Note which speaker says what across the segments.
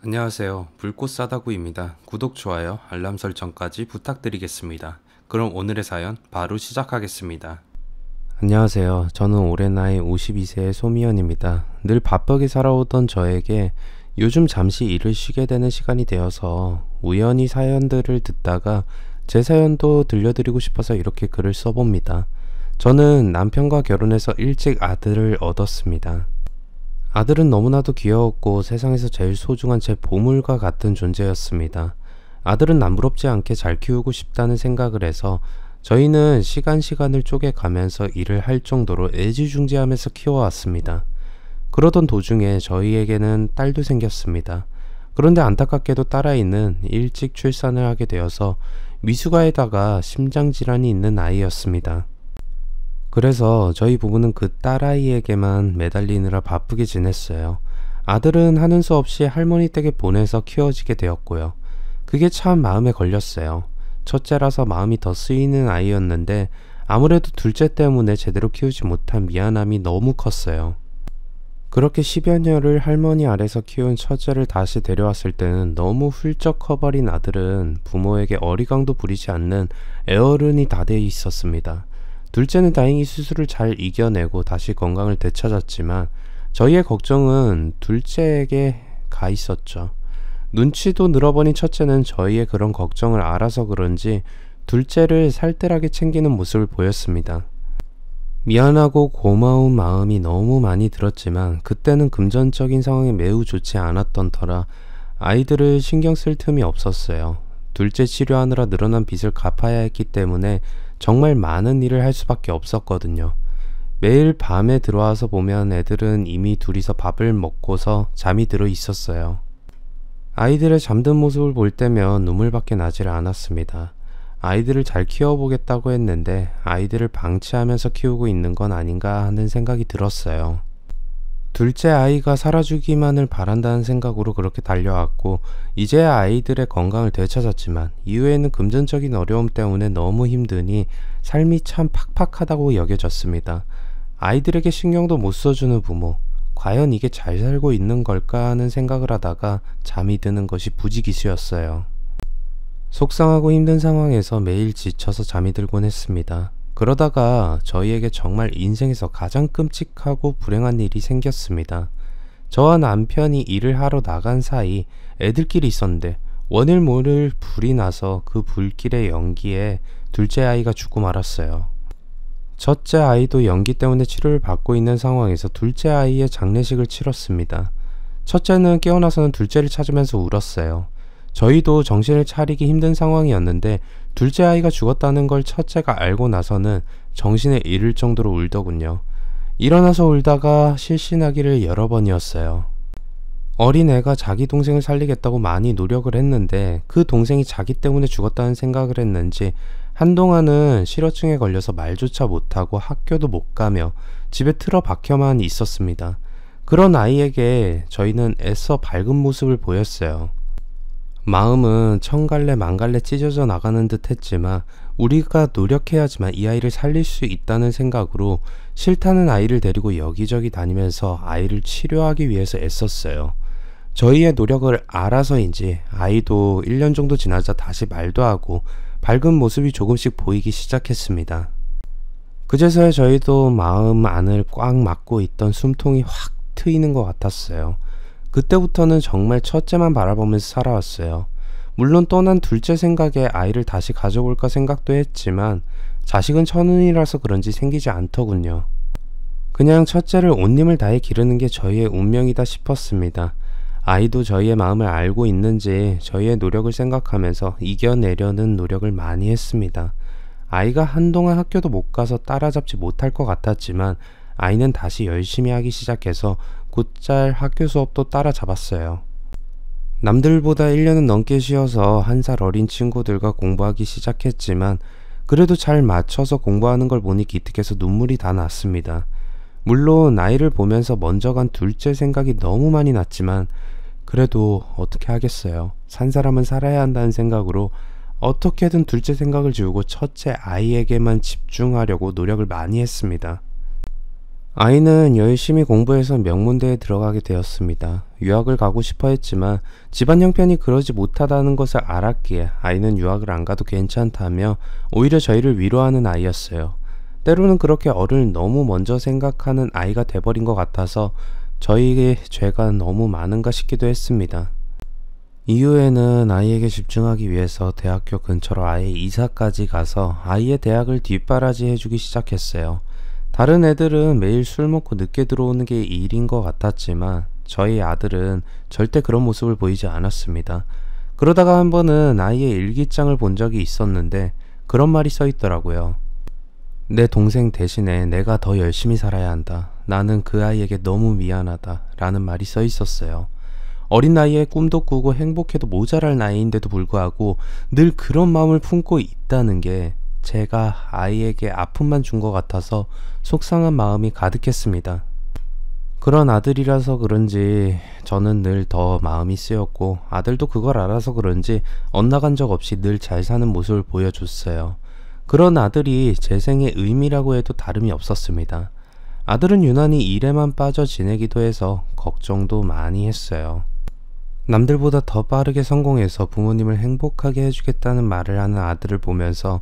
Speaker 1: 안녕하세요. 불꽃 싸다구입니다. 구독, 좋아요, 알람 설정까지 부탁드리겠습니다. 그럼 오늘의 사연 바로 시작하겠습니다. 안녕하세요. 저는 올해 나이 52세의 소미연입니다. 늘 바쁘게 살아오던 저에게 요즘 잠시 일을 쉬게 되는 시간이 되어서 우연히 사연들을 듣다가 제 사연도 들려드리고 싶어서 이렇게 글을 써봅니다. 저는 남편과 결혼해서 일찍 아들을 얻었습니다. 아들은 너무나도 귀여웠고 세상에서 제일 소중한 제 보물과 같은 존재였습니다. 아들은 남부럽지 않게 잘 키우고 싶다는 생각을 해서 저희는 시간을 쪼개가면서 일을 할 정도로 애지중지하면서 키워왔습니다. 그러던 도중에 저희에게는 딸도 생겼습니다. 그런데 안타깝게도 딸아이는 일찍 출산을 하게 되어서 미숙아에다가 심장질환이 있는 아이였습니다. 그래서 저희 부부는 그 딸아이에게만 매달리느라 바쁘게 지냈어요. 아들은 하는 수 없이 할머니 댁에 보내서 키워지게 되었고요. 그게 참 마음에 걸렸어요. 첫째라서 마음이 더 쓰이는 아이였는데 아무래도 둘째 때문에 제대로 키우지 못한 미안함이 너무 컸어요. 그렇게 10여 년을 할머니 아래서 키운 첫째를 다시 데려왔을 때는 너무 훌쩍 커버린 아들은 부모에게 어리광도 부리지 않는 애어른이 다 돼 있었습니다. 둘째는 다행히 수술을 잘 이겨내고 다시 건강을 되찾았지만 저희의 걱정은 둘째에게 가 있었죠. 눈치도 늘어버린 첫째는 저희의 그런 걱정을 알아서 그런지 둘째를 살뜰하게 챙기는 모습을 보였습니다. 미안하고 고마운 마음이 너무 많이 들었지만 그때는 금전적인 상황이 매우 좋지 않았던 터라 아이들을 신경 쓸 틈이 없었어요. 둘째 치료하느라 늘어난 빚을 갚아야 했기 때문에 정말 많은 일을 할 수밖에 없었거든요. 매일 밤에 들어와서 보면 애들은 이미 둘이서 밥을 먹고서 잠이 들어 있었어요. 아이들의 잠든 모습을 볼 때면 눈물밖에 나질 않았습니다. 아이들을 잘 키워보겠다고 했는데 아이들을 방치하면서 키우고 있는 건 아닌가 하는 생각이 들었어요. 둘째 아이가 살아주기만을 바란다는 생각으로 그렇게 달려왔고 이제야 아이들의 건강을 되찾았지만 이후에는 금전적인 어려움 때문에 너무 힘드니 삶이 참 팍팍하다고 여겨졌습니다. 아이들에게 신경도 못 써주는 부모, 과연 이게 잘 살고 있는 걸까 하는 생각을 하다가 잠이 드는 것이 부지기수였어요. 속상하고 힘든 상황에서 매일 지쳐서 잠이 들곤 했습니다. 그러다가 저희에게 정말 인생에서 가장 끔찍하고 불행한 일이 생겼습니다. 저와 남편이 일을 하러 나간 사이 애들끼리 있었는데 원일 모를 불이 나서 그 불길의 연기에 둘째 아이가 죽고 말았어요. 첫째 아이도 연기 때문에 치료를 받고 있는 상황에서 둘째 아이의 장례식을 치렀습니다. 첫째는 깨어나서는 둘째를 찾으면서 울었어요. 저희도 정신을 차리기 힘든 상황이었는데 둘째 아이가 죽었다는 걸 첫째가 알고 나서는 정신을 잃을 정도로 울더군요. 일어나서 울다가 실신하기를 여러 번이었어요. 어린애가 자기 동생을 살리겠다고 많이 노력을 했는데 그 동생이 자기 때문에 죽었다는 생각을 했는지 한동안은 실어증에 걸려서 말조차 못하고 학교도 못 가며 집에 틀어박혀만 있었습니다. 그런 아이에게 저희는 애써 밝은 모습을 보였어요. 마음은 천갈래 만갈래 찢어져 나가는 듯 했지만 우리가 노력해야지만 이 아이를 살릴 수 있다는 생각으로 싫다는 아이를 데리고 여기저기 다니면서 아이를 치료하기 위해서 애썼어요. 저희의 노력을 알아서인지 아이도 1년 정도 지나자 다시 말도 하고 밝은 모습이 조금씩 보이기 시작했습니다. 그제서야 저희도 마음 안을 꽉 막고 있던 숨통이 확 트이는 것 같았어요. 그때부터는 정말 첫째만 바라보면서 살아왔어요. 물론 떠난 둘째 생각에 아이를 다시 가져볼까 생각도 했지만 자식은 천운이라서 그런지 생기지 않더군요. 그냥 첫째를 온 힘을 다해 기르는 게 저희의 운명이다 싶었습니다. 아이도 저희의 마음을 알고 있는지 저희의 노력을 생각하면서 이겨내려는 노력을 많이 했습니다. 아이가 한동안 학교도 못 가서 따라잡지 못할 것 같았지만 아이는 다시 열심히 하기 시작해서 곧잘 학교 수업도 따라잡았어요. 남들보다 1년은 넘게 쉬어서 1살 어린 친구들과 공부하기 시작했지만 그래도 잘 맞춰서 공부하는 걸 보니 기특해서 눈물이 다 났습니다. 물론 아이를 보면서 먼저 간 둘째 생각이 너무 많이 났지만 그래도 어떻게 하겠어요. 산 사람은 살아야 한다는 생각으로 어떻게든 둘째 생각을 지우고 첫째 아이에게만 집중하려고 노력을 많이 했습니다. 아이는 열심히 공부해서 명문대에 들어가게 되었습니다. 유학을 가고 싶어 했지만 집안 형편이 그러지 못하다는 것을 알았기에 아이는 유학을 안 가도 괜찮다며 오히려 저희를 위로하는 아이였어요. 때로는 그렇게 어른을 너무 먼저 생각하는 아이가 돼버린 것 같아서 저희의 죄가 너무 많은가 싶기도 했습니다. 이후에는 아이에게 집중하기 위해서 대학교 근처로 아예 이사까지 가서 아이의 대학을 뒷바라지 해주기 시작했어요. 다른 애들은 매일 술 먹고 늦게 들어오는 게 일인 것 같았지만 저희 아들은 절대 그런 모습을 보이지 않았습니다. 그러다가 한 번은 아이의 일기장을 본 적이 있었는데 그런 말이 써 있더라고요. 내 동생 대신에 내가 더 열심히 살아야 한다. 나는 그 아이에게 너무 미안하다. 라는 말이 써 있었어요. 어린 나이에 꿈도 꾸고 행복해도 모자랄 나이인데도 불구하고 늘 그런 마음을 품고 있다는 게 제가 아이에게 아픔만 준 것 같아서 속상한 마음이 가득했습니다. 그런 아들이라서 그런지 저는 늘 더 마음이 쓰였고 아들도 그걸 알아서 그런지 엇나간 적 없이 늘 잘 사는 모습을 보여줬어요. 그런 아들이 제 생의 의미라고 해도 다름이 없었습니다. 아들은 유난히 일에만 빠져 지내기도 해서 걱정도 많이 했어요. 남들보다 더 빠르게 성공해서 부모님을 행복하게 해주겠다는 말을 하는 아들을 보면서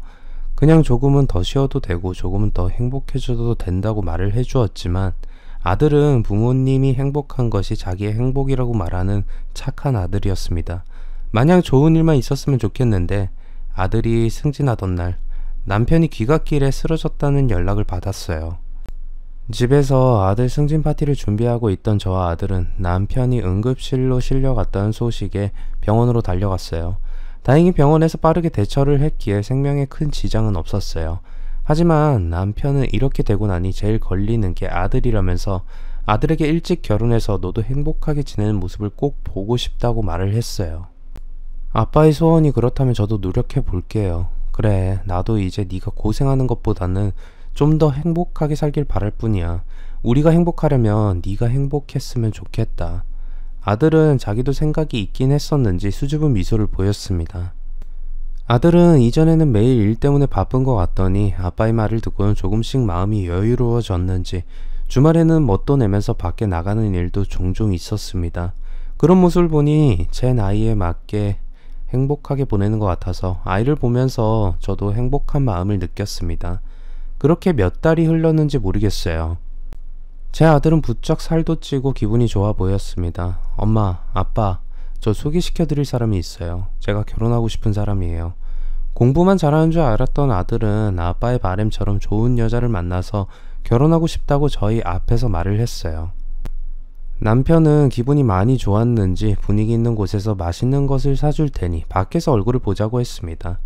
Speaker 1: 그냥 조금은 더 쉬어도 되고 조금은 더 행복해져도 된다고 말을 해주었지만 아들은 부모님이 행복한 것이 자기의 행복이라고 말하는 착한 아들이었습니다. 마냥 좋은 일만 있었으면 좋겠는데 아들이 승진하던 날 남편이 귀갓길에 쓰러졌다는 연락을 받았어요. 집에서 아들 승진 파티를 준비하고 있던 저와 아들은 남편이 응급실로 실려갔다는 소식에 병원으로 달려갔어요. 다행히 병원에서 빠르게 대처를 했기에 생명에 큰 지장은 없었어요. 하지만 남편은 이렇게 되고 나니 제일 걸리는 게 아들이라면서 아들에게 일찍 결혼해서 너도 행복하게 지내는 모습을 꼭 보고 싶다고 말을 했어요. 아빠의 소원이 그렇다면 저도 노력해 볼게요. 그래, 나도 이제 네가 고생하는 것보다는 좀 더 행복하게 살길 바랄 뿐이야. 우리가 행복하려면 네가 행복했으면 좋겠다. 아들은 자기도 생각이 있긴 했었는지 수줍은 미소를 보였습니다. 아들은 이전에는 매일 일 때문에 바쁜 것 같더니 아빠의 말을 듣고는 조금씩 마음이 여유로워졌는지 주말에는 멋도 내면서 밖에 나가는 일도 종종 있었습니다. 그런 모습을 보니 제 나이에 맞게 행복하게 보내는 것 같아서 아이를 보면서 저도 행복한 마음을 느꼈습니다. 그렇게 몇 달이 흘렀는지 모르겠어요. 제 아들은 부쩍 살도 찌고 기분이 좋아 보였습니다. 엄마, 아빠, 저 소개시켜 드릴 사람이 있어요. 제가 결혼하고 싶은 사람이에요. 공부만 잘하는 줄 알았던 아들은 아빠의 바램처럼 좋은 여자를 만나서 결혼하고 싶다고 저희 앞에서 말을 했어요. 남편은 기분이 많이 좋았는지 분위기 있는 곳에서 맛있는 것을 사줄 테니 밖에서 얼굴을 보자고 했습니다.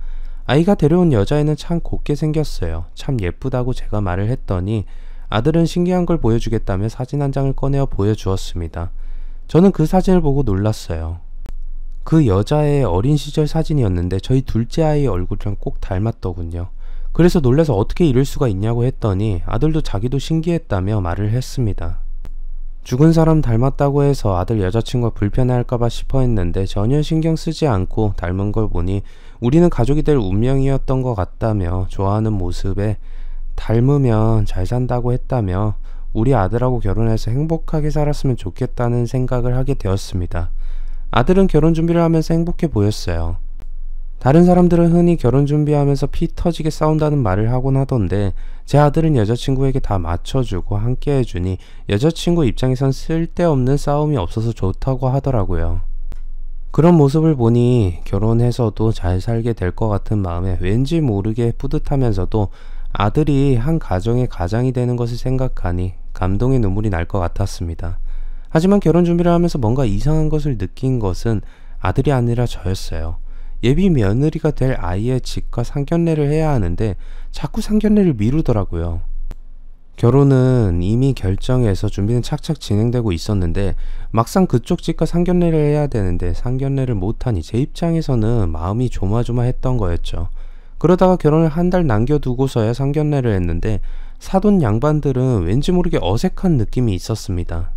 Speaker 1: 아이가 데려온 여자애는 참 곱게 생겼어요. 참 예쁘다고 제가 말을 했더니 아들은 신기한 걸 보여주겠다며 사진 한 장을 꺼내어 보여주었습니다. 저는 그 사진을 보고 놀랐어요. 그 여자의 어린 시절 사진이었는데 저희 둘째 아이의 얼굴이랑 꼭 닮았더군요. 그래서 놀라서 어떻게 이럴 수가 있냐고 했더니 아들도 자기도 신기했다며 말을 했습니다. 죽은 사람 닮았다고 해서 아들 여자친구가 불편해할까봐 싶어 했는데 전혀 신경 쓰지 않고 닮은 걸 보니 우리는 가족이 될 운명이었던 것 같다며 좋아하는 모습에 닮으면 잘 산다고 했다며 우리 아들하고 결혼해서 행복하게 살았으면 좋겠다는 생각을 하게 되었습니다. 아들은 결혼 준비를 하면서 행복해 보였어요. 다른 사람들은 흔히 결혼 준비하면서 피 터지게 싸운다는 말을 하곤 하던데 제 아들은 여자친구에게 다 맞춰주고 함께 해주니 여자친구 입장에선 쓸데없는 싸움이 없어서 좋다고 하더라고요. 그런 모습을 보니 결혼해서도 잘 살게 될 것 같은 마음에 왠지 모르게 뿌듯하면서도 아들이 한 가정의 가장이 되는 것을 생각하니 감동의 눈물이 날 것 같았습니다. 하지만 결혼 준비를 하면서 뭔가 이상한 것을 느낀 것은 아들이 아니라 저였어요. 예비 며느리가 될 아이의 집과 상견례를 해야 하는데 자꾸 상견례를 미루더라고요. 결혼은 이미 결정해서 준비는 착착 진행되고 있었는데 막상 그쪽 집과 상견례를 해야 되는데 상견례를 못하니 제 입장에서는 마음이 조마조마했던 거였죠. 그러다가 결혼을 한 달 남겨두고서야 상견례를 했는데 사돈 양반들은 왠지 모르게 어색한 느낌이 있었습니다.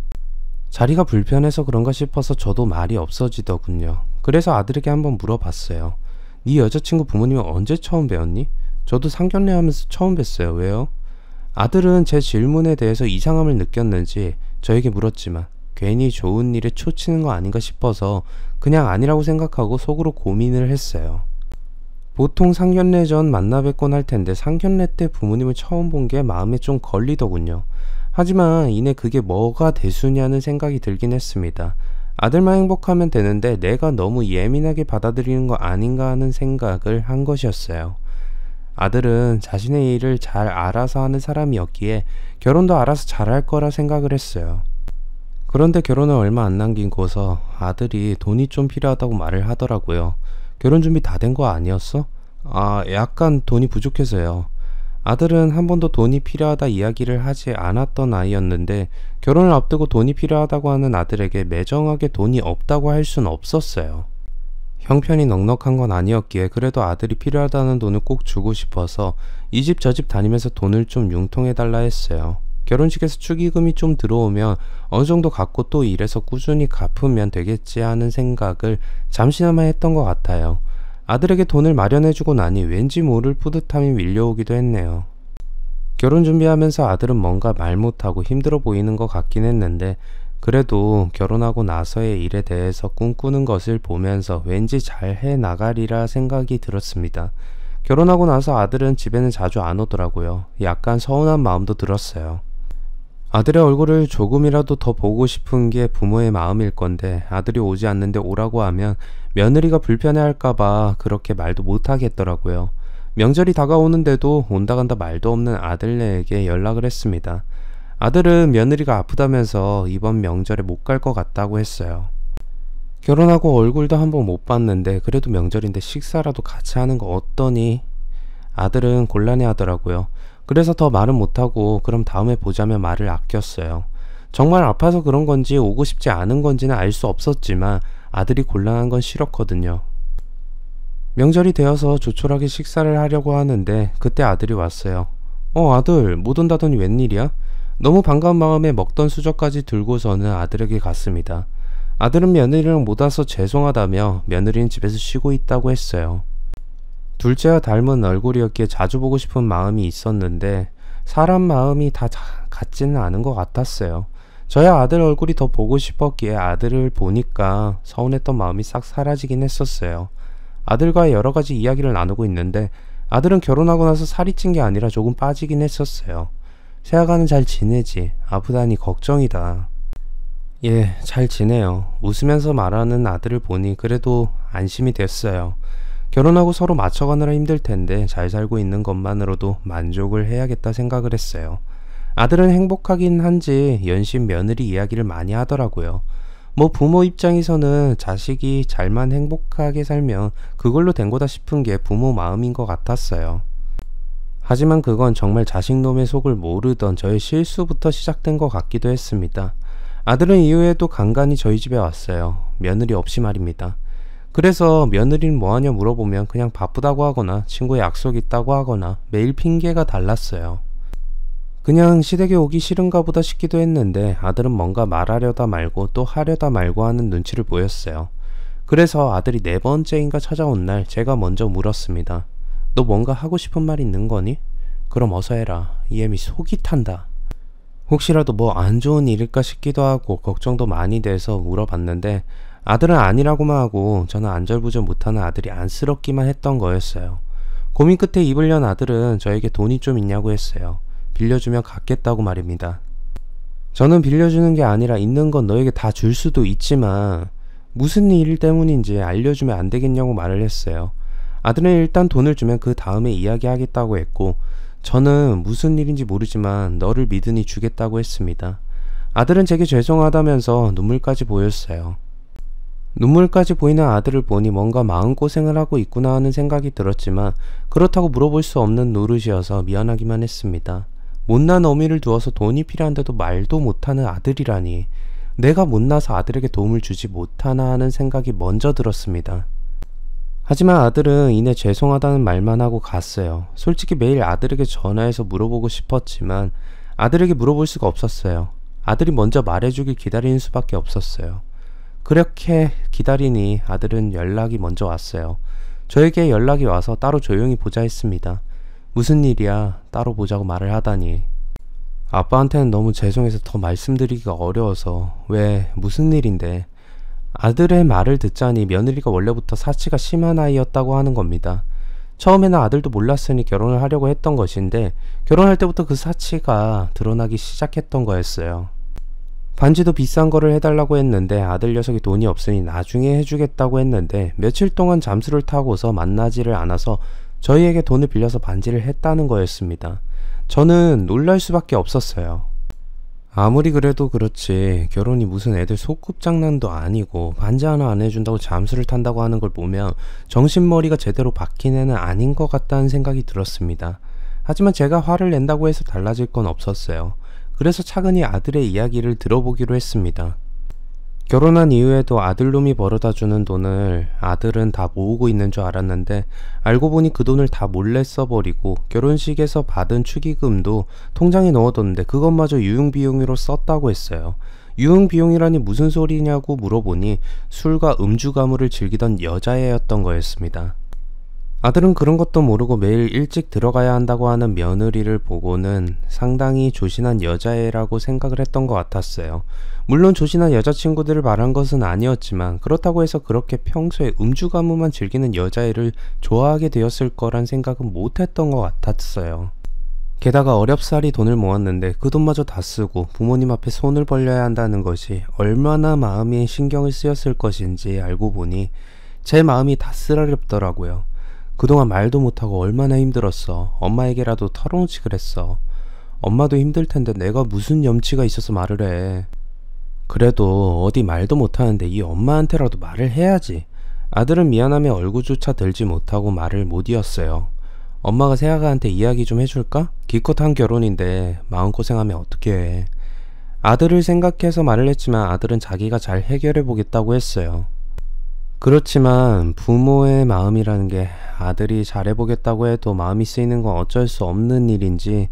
Speaker 1: 자리가 불편해서 그런가 싶어서 저도 말이 없어지더군요. 그래서 아들에게 한번 물어봤어요. 네 여자친구 부모님은 언제 처음 뵈었니? 저도 상견례 하면서 처음 뵀어요. 왜요? 아들은 제 질문에 대해서 이상함을 느꼈는지 저에게 물었지만 괜히 좋은 일에 초치는 거 아닌가 싶어서 그냥 아니라고 생각하고 속으로 고민을 했어요. 보통 상견례 전 만나 뵙곤 할 텐데 상견례 때 부모님을 처음 본 게 마음에 좀 걸리더군요. 하지만 이내 그게 뭐가 대수냐는 생각이 들긴 했습니다. 아들만 행복하면 되는데 내가 너무 예민하게 받아들이는 거 아닌가 하는 생각을 한 것이었어요. 아들은 자신의 일을 잘 알아서 하는 사람이었기에 결혼도 알아서 잘할 거라 생각을 했어요. 그런데 결혼을 얼마 안 남기고서 아들이 돈이 좀 필요하다고 말을 하더라고요. 결혼 준비 다 된 거 아니었어? 약간 돈이 부족해서요. 아들은 한 번도 돈이 필요하다 이야기를 하지 않았던 아이였는데 결혼을 앞두고 돈이 필요하다고 하는 아들에게 매정하게 돈이 없다고 할 순 없었어요. 형편이 넉넉한 건 아니었기에 그래도 아들이 필요하다는 돈을 꼭 주고 싶어서 이 집 저 집 다니면서 돈을 좀 융통해달라 했어요. 결혼식에서 축의금이 좀 들어오면 어느 정도 갖고 또 일해서 꾸준히 갚으면 되겠지 하는 생각을 잠시나마 했던 것 같아요. 아들에게 돈을 마련해주고 나니 왠지 모를 뿌듯함이 밀려오기도 했네요. 결혼 준비하면서 아들은 뭔가 말 못하고 힘들어 보이는 것 같긴 했는데 그래도 결혼하고 나서의 일에 대해서 꿈꾸는 것을 보면서 왠지 잘 해나가리라 생각이 들었습니다. 결혼하고 나서 아들은 집에는 자주 안 오더라고요. 약간 서운한 마음도 들었어요. 아들의 얼굴을 조금이라도 더 보고 싶은 게 부모의 마음일 건데 아들이 오지 않는데 오라고 하면 며느리가 불편해할까봐 그렇게 말도 못하겠더라고요. 명절이 다가오는데도 온다 간다 말도 없는 아들네에게 연락을 했습니다. 아들은 며느리가 아프다면서 이번 명절에 못 갈 것 같다고 했어요. 결혼하고 얼굴도 한번 못 봤는데 그래도 명절인데 식사라도 같이 하는 거 어떠니? 아들은 곤란해 하더라고요. 그래서 더 말은 못하고 그럼 다음에 보자며 말을 아꼈어요. 정말 아파서 그런 건지 오고 싶지 않은 건지는 알 수 없었지만 아들이 곤란한 건 싫었거든요. 명절이 되어서 조촐하게 식사를 하려고 하는데 그때 아들이 왔어요. 아들 못 온다더니 웬일이야? 너무 반가운 마음에 먹던 수저까지 들고서는 아들에게 갔습니다. 아들은 며느리랑 못 와서 죄송하다며 며느리는 집에서 쉬고 있다고 했어요. 둘째와 닮은 얼굴이었기에 자주 보고 싶은 마음이 있었는데 사람 마음이 다 같지는 않은 것 같았어요. 저야 아들 얼굴이 더 보고 싶었기에 아들을 보니까 서운했던 마음이 싹 사라지긴 했었어요. 아들과 여러 가지 이야기를 나누고 있는데 아들은 결혼하고 나서 살이 찐 게 아니라 조금 빠지긴 했었어요. 새아가는 잘 지내지? 아프다니 걱정이다. 예, 잘 지내요. 웃으면서 말하는 아들을 보니 그래도 안심이 됐어요. 결혼하고 서로 맞춰가느라 힘들 텐데 잘 살고 있는 것만으로도 만족을 해야겠다 생각을 했어요. 아들은 행복하긴 한지 연신 며느리 이야기를 많이 하더라고요. 뭐 부모 입장에서는 자식이 잘만 행복하게 살면 그걸로 된 거다 싶은 게 부모 마음인 것 같았어요. 하지만 그건 정말 자식놈의 속을 모르던 저의 실수부터 시작된 것 같기도 했습니다. 아들은 이후에도 간간히 저희 집에 왔어요. 며느리 없이 말입니다. 그래서 며느리는 뭐하냐 물어보면 그냥 바쁘다고 하거나 친구의 약속 있다고 하거나 매일 핑계가 달랐어요. 그냥 시댁에 오기 싫은가 보다 싶기도 했는데 아들은 뭔가 말하려다 말고 또 하려다 말고 하는 눈치를 보였어요. 그래서 아들이 4번째인가 찾아온 날 제가 먼저 물었습니다. 너 뭔가 하고 싶은 말 있는 거니? 그럼 어서 해라. 이 애미 속이 탄다. 혹시라도 뭐 안 좋은 일일까 싶기도 하고 걱정도 많이 돼서 물어봤는데 아들은 아니라고만 하고 저는 안절부절 못하는 아들이 안쓰럽기만 했던 거였어요. 고민 끝에 입을 연 아들은 저에게 돈이 좀 있냐고 했어요. 빌려주면 갚겠다고 말입니다. 저는 빌려주는 게 아니라 있는 건 너에게 다 줄 수도 있지만 무슨 일 때문인지 알려주면 안 되겠냐고 말을 했어요. 아들은 일단 돈을 주면 그 다음에 이야기하겠다고 했고 저는 무슨 일인지 모르지만 너를 믿으니 주겠다고 했습니다. 아들은 제게 죄송하다면서 눈물까지 보였어요. 눈물까지 보이는 아들을 보니 뭔가 마음고생을 하고 있구나 하는 생각이 들었지만 그렇다고 물어볼 수 없는 노릇이어서 미안하기만 했습니다. 못난 어미를 두어서 돈이 필요한데도 말도 못하는 아들이라니 내가 못나서 아들에게 도움을 주지 못하나 하는 생각이 먼저 들었습니다. 하지만 아들은 이내 죄송하다는 말만 하고 갔어요. 솔직히 매일 아들에게 전화해서 물어보고 싶었지만 아들에게 물어볼 수가 없었어요. 아들이 먼저 말해주길 기다리는 수밖에 없었어요. 그렇게 기다리니 아들은 연락이 먼저 왔어요. 저에게 연락이 와서 따로 조용히 보자 했습니다. 무슨 일이야? 따로 보자고 말을 하다니. 아빠한테는 너무 죄송해서 더 말씀드리기가 어려워서. 왜, 무슨 일인데? 아들의 말을 듣자니 며느리가 원래부터 사치가 심한 아이였다고 하는 겁니다. 처음에는 아들도 몰랐으니 결혼을 하려고 했던 것인데 결혼할 때부터 그 사치가 드러나기 시작했던 거였어요. 반지도 비싼 거를 해달라고 했는데 아들 녀석이 돈이 없으니 나중에 해주겠다고 했는데 며칠 동안 잠수를 타고서 만나지를 않아서 저희에게 돈을 빌려서 반지를 했다는 거였습니다. 저는 놀랄 수밖에 없었어요. 아무리 그래도 그렇지 결혼이 무슨 애들 소꿉장난도 아니고 반지 하나 안 해준다고 잠수를 탄다고 하는 걸 보면 정신머리가 제대로 박힌 애는 아닌 것 같다는 생각이 들었습니다. 하지만 제가 화를 낸다고 해서 달라질 건 없었어요. 그래서 차근히 아들의 이야기를 들어보기로 했습니다. 결혼한 이후에도 아들놈이 벌어다주는 돈을 아들은 다 모으고 있는 줄 알았는데 알고 보니 그 돈을 다 몰래 써버리고 결혼식에서 받은 축의금도 통장에 넣어뒀는데 그것마저 유흥비용으로 썼다고 했어요. 유흥비용이라니 무슨 소리냐고 물어보니 술과 음주 가무를 즐기던 여자애였던 거였습니다. 아들은 그런 것도 모르고 매일 일찍 들어가야 한다고 하는 며느리를 보고는 상당히 조신한 여자애라고 생각을 했던 것 같았어요. 물론 조신한 여자친구들을 말한 것은 아니었지만 그렇다고 해서 그렇게 평소에 음주 가무만 즐기는 여자애를 좋아하게 되었을 거란 생각은 못했던 것 같았어요. 게다가 어렵사리 돈을 모았는데 그 돈마저 다 쓰고 부모님 앞에 손을 벌려야 한다는 것이 얼마나 마음이 신경을 쓰였을 것인지 알고 보니 제 마음이 다 쓰라렸더라고요. 그동안 말도 못하고 얼마나 힘들었어. 엄마에게라도 털어놓지 그랬어. 엄마도 힘들 텐데 내가 무슨 염치가 있어서 말을 해. 그래도 어디 말도 못하는데 이 엄마한테라도 말을 해야지. 아들은 미안함에 얼굴조차 들지 못하고 말을 못 이었어요. 엄마가 세아가한테 이야기 좀 해줄까? 기껏 한 결혼인데 마음고생하면 어떻게 해. 아들을 생각해서 말을 했지만 아들은 자기가 잘 해결해 보겠다고 했어요. 그렇지만 부모의 마음이라는 게 아들이 잘해보겠다고 해도 마음이 쓰이는 건 어쩔 수 없는 일인지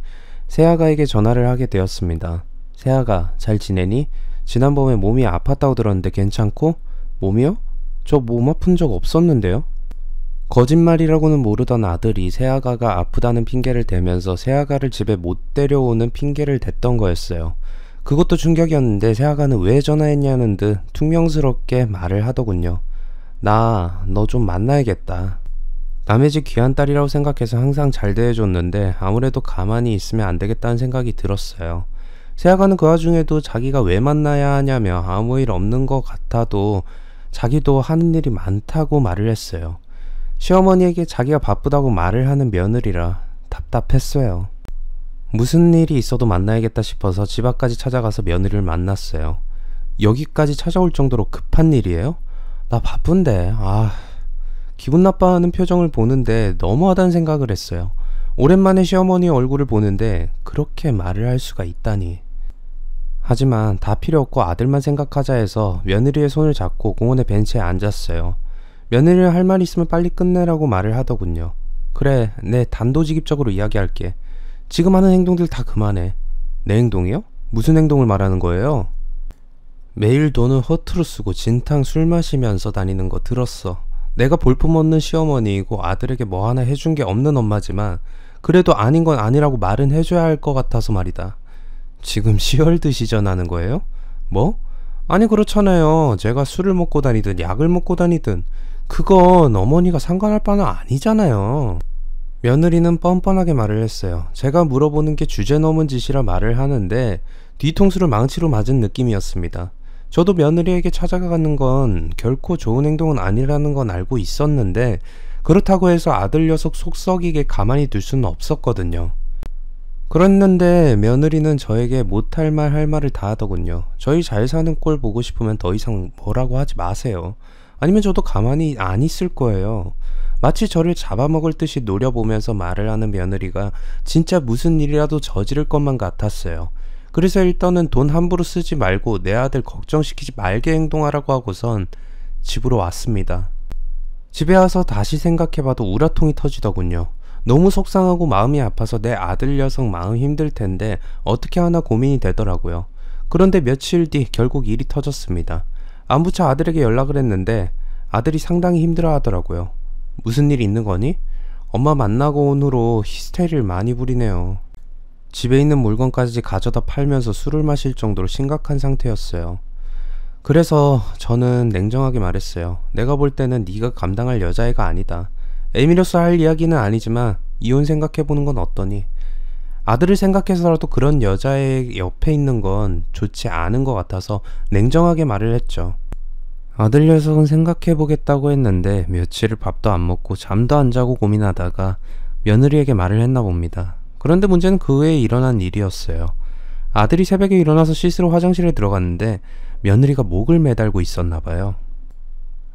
Speaker 1: 세아가에게 전화를 하게 되었습니다. 세아가 잘 지내니? 지난번에 몸이 아팠다고 들었는데 괜찮고? 몸이요? 저 몸 아픈 적 없었는데요? 거짓말이라고는 모르던 아들이 세아가가 아프다는 핑계를 대면서 세아가를 집에 못 데려오는 핑계를 댔던 거였어요. 그것도 충격이었는데 세아가는 왜 전화했냐는 듯 퉁명스럽게 말을 하더군요. 나 너 좀 만나야겠다. 남의 집 귀한 딸이라고 생각해서 항상 잘 대해줬는데 아무래도 가만히 있으면 안 되겠다는 생각이 들었어요. 세아가는 그 와중에도 자기가 왜 만나야 하냐며 아무 일 없는 것 같아도 자기도 하는 일이 많다고 말을 했어요. 시어머니에게 자기가 바쁘다고 말을 하는 며느리라 답답했어요. 무슨 일이 있어도 만나야겠다 싶어서 집 앞까지 찾아가서 며느리를 만났어요. 여기까지 찾아올 정도로 급한 일이에요? 나 바쁜데. 기분 나빠하는 표정을 보는데 너무하다는 생각을 했어요. 오랜만에 시어머니 얼굴을 보는데 그렇게 말을 할 수가 있다니. 하지만 다 필요 없고 아들만 생각하자 해서 며느리의 손을 잡고 공원의 벤치에 앉았어요. 며느리는 할 말 있으면 빨리 끝내라고 말을 하더군요. 그래, 내 단도직입적으로 이야기할게. 지금 하는 행동들 다 그만해. 내 행동이요? 무슨 행동을 말하는 거예요? 매일 돈을 허투루 쓰고 진탕 술 마시면서 다니는 거 들었어. 내가 볼품없는 시어머니이고 아들에게 뭐 하나 해준 게 없는 엄마지만 그래도 아닌 건 아니라고 말은 해줘야 할 것 같아서 말이다. 지금 시얼드시전하는 거예요? 뭐? 아니 그렇잖아요. 제가 술을 먹고 다니든 약을 먹고 다니든 그건 어머니가 상관할 바는 아니잖아요. 며느리는 뻔뻔하게 말을 했어요. 제가 물어보는 게 주제넘은 짓이라 말을 하는데 뒤통수를 망치로 맞은 느낌이었습니다. 저도 며느리에게 찾아가는 건 결코 좋은 행동은 아니라는 건 알고 있었는데 그렇다고 해서 아들 녀석 속 썩이게 가만히 둘 수는 없었거든요. 그랬는데 며느리는 저에게 못할 말 할 말을 다 하더군요. 저희 잘 사는 꼴 보고 싶으면 더 이상 뭐라고 하지 마세요. 아니면 저도 가만히 안 있을 거예요. 마치 저를 잡아먹을 듯이 노려보면서 말을 하는 며느리가 진짜 무슨 일이라도 저지를 것만 같았어요. 그래서 일단은 돈 함부로 쓰지 말고 내 아들 걱정시키지 말게 행동하라고 하고선 집으로 왔습니다. 집에 와서 다시 생각해봐도 우라통이 터지더군요. 너무 속상하고 마음이 아파서 내 아들 녀석 마음 힘들 텐데 어떻게 하나 고민이 되더라고요. 그런데 며칠 뒤 결국 일이 터졌습니다. 안부차 아들에게 연락을 했는데 아들이 상당히 힘들어 하더라고요. 무슨 일 있는 거니? 엄마 만나고 온 후로 히스테리를 많이 부리네요. 집에 있는 물건까지 가져다 팔면서 술을 마실 정도로 심각한 상태였어요. 그래서 저는 냉정하게 말했어요. 내가 볼 때는 네가 감당할 여자애가 아니다. 애미로서 할 이야기는 아니지만 이혼 생각해보는 건 어떠니? 아들을 생각해서라도 그런 여자애 옆에 있는 건 좋지 않은 것 같아서 냉정하게 말을 했죠. 아들 녀석은 생각해보겠다고 했는데 며칠을 밥도 안 먹고 잠도 안 자고 고민하다가 며느리에게 말을 했나 봅니다. 그런데 문제는 그 후에 일어난 일이었어요. 아들이 새벽에 일어나서 씻으러 화장실에 들어갔는데 며느리가 목을 매달고 있었나 봐요.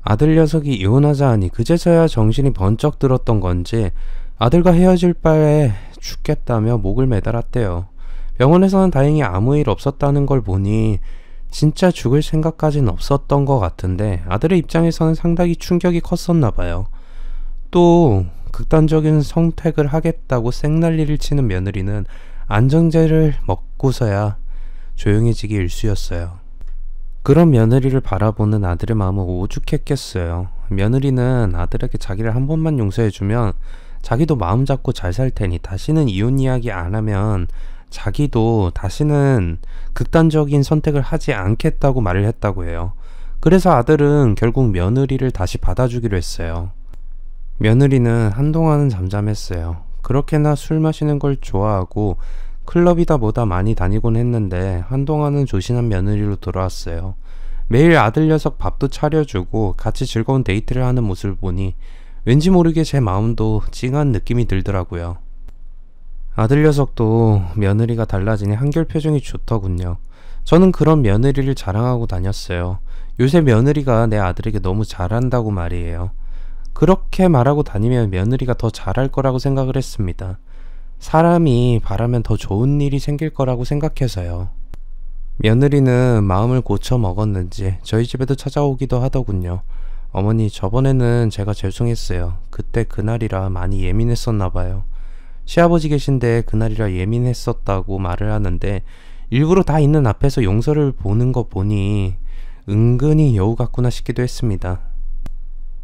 Speaker 1: 아들 녀석이 이혼하자 하니 그제서야 정신이 번쩍 들었던 건지 아들과 헤어질 바에 죽겠다며 목을 매달았대요. 병원에서는 다행히 아무 일 없었다는 걸 보니 진짜 죽을 생각까지는 없었던 것 같은데 아들의 입장에서는 상당히 충격이 컸었나 봐요. 또 극단적인 선택을 하겠다고 생난리를 치는 며느리는 안정제를 먹고서야 조용해지기 일쑤였어요. 그런 며느리를 바라보는 아들의 마음은 오죽했겠어요. 며느리는 아들에게 자기를 한 번만 용서해주면 자기도 마음 잡고 잘 살 테니 다시는 이혼 이야기 안 하면 자기도 다시는 극단적인 선택을 하지 않겠다고 말을 했다고 해요. 그래서 아들은 결국 며느리를 다시 받아주기로 했어요. 며느리는 한동안은 잠잠했어요. 그렇게나 술 마시는 걸 좋아하고 클럽이다 뭐다 많이 다니곤 했는데 한동안은 조신한 며느리로 돌아왔어요. 매일 아들 녀석 밥도 차려주고 같이 즐거운 데이트를 하는 모습을 보니 왠지 모르게 제 마음도 찡한 느낌이 들더라고요. 아들 녀석도 며느리가 달라지니 한결 표정이 좋더군요. 저는 그런 며느리를 자랑하고 다녔어요. 요새 며느리가 내 아들에게 너무 잘한다고 말이에요. 그렇게 말하고 다니면 며느리가 더 잘할 거라고 생각을 했습니다. 사람이 바라면 더 좋은 일이 생길 거라고 생각해서요. 며느리는 마음을 고쳐 먹었는지 저희 집에도 찾아오기도 하더군요. 어머니, 저번에는 제가 죄송했어요. 그때 그날이라 많이 예민했었나 봐요. 시아버지 계신데 그날이라 예민했었다고 말을 하는데 일부러 다 있는 앞에서 용서를 보는 거 보니 은근히 여우 같구나 싶기도 했습니다.